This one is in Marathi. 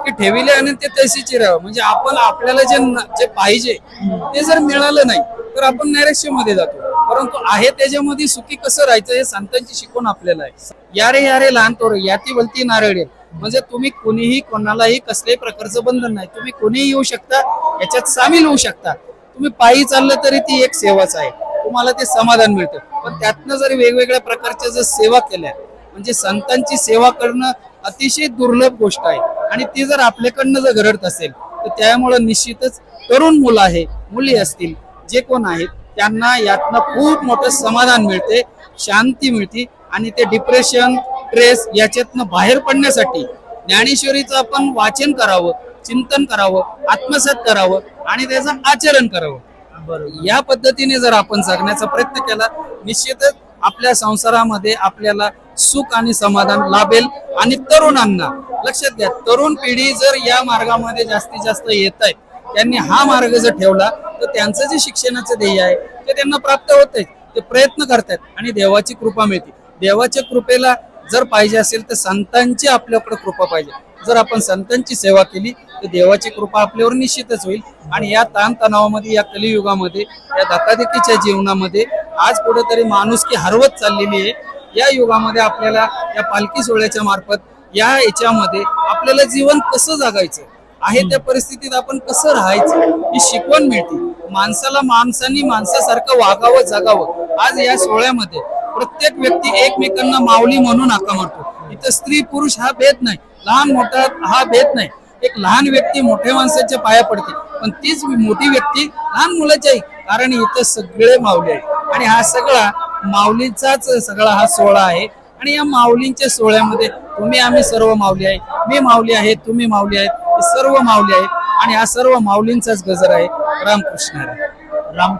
की ठेविले आणि ते तशीची राहावं. म्हणजे आपण आपल्याला जे पाहिजे ते जर मिळालं नाही तर आपण नैराश्यामध्ये जातो. परंतु आहे त्याच्यामध्ये सुखी कसं राहायचं हे संतांची शिकवण आपल्याला आहे. यारे यारे लहान तोर याती बोलती नारळे. म्हणजे तुम्ही कोणीही कोणालाही कसल्याही प्रकारचं बंधन नाही. तुम्ही कोणीही येऊ शकता, याच्यात सामील होऊ शकता. तुम्ही पायी चाललं तरी ती एक सेवाच आहे. तुम्हाला ते समाधान मिळतं. पण त्यातनं जर वेगवेगळ्या प्रकारच्या जर सेवा केल्या, म्हणजे संतांची सेवा करणं अतिशय दुर्लभ गोष्ट आहे. आणि ती जर आपल्याकडनं जर घडत असेल तर त्यामुळे निश्चितच तरुण मुलं आहे, मुली असतील, जे कोण आहेत त्यांना यातनं खूप मोठं समाधान मिळते, शांती मिळते. आणि ते डिप्रेशन, स्ट्रेस याच्यातनं बाहेर पडण्यासाठी ज्ञानेश्वरीचं आपण वाचन करावं, चिंतन करावं, आत्मसात करावं आणि त्याचं आचरण करावं. या पद्धतीने जर आपण जगण्याचा प्रयत्न केला, निश्चितच आपल्या संसारामध्ये आपल्याला सुख आणि समाधान लाभेल. आणि तरुणांना लक्षात घ्या, तरुण पिढी जर या मार्गामध्ये जास्तीत जास्त येत आहेत, त्यांनी हा मार्ग जर ठेवला तर त्यांचं जे शिक्षणाचं ध्येय आहे ते त्यांना प्राप्त होत आहे. ते प्रयत्न करतात आणि देवाची कृपा मिळते. देवाच्या कृपेला जर पाहिजे असेल तर संतांची आपल्याकडे कृपा पाहिजे. जर आपण संतांची सेवा केली तर देवाची कृपा आपल्यावर निश्चितच होईल. आणि या ताणतणावामध्ये, या कलियुगामध्ये, या धकाधकीच्या जीवनामध्ये आज कुठेतरी माणुसकी हरवत चाललेली आहे. या युगामध्ये आपल्याला या पालखी सोहळ्याच्या मार्फत या याच्यामध्ये आपल्याला जीवन कसं जगायचं आहे, त्या परिस्थितीत आपण कसं राहायचं ही शिकवण मिळते. माणसाला माणसांनी माणसासारखं वागावं, जगावं. आज या सोहळ्यामध्ये प्रत्येक व्यक्ती एकमेकांना माऊली म्हणून हाका मारतो. इथं स्त्री पुरुष हा भेद नाही, लहान मोठा हा भेद नाही. एक लहान व्यक्ती मोठ्या माणसाच्या पाया पडते, पण तीच मोठी व्यक्ती लहान मुलाची आहे. कारण इथं सगळे माऊली आहे आणि हा सगळा माऊलीचाच सगळा हा सोहळा आहे. आणि या माऊलींच्या सोहळ्यामध्ये तुम्ही आम्ही सर्व माऊली आहे, मी माऊली आहे, तुम्ही माऊली आहेत, सर्व माऊली आहेत. आणि हा सर्व माऊलींचाच गजर आहे. रामकृष्ण राम.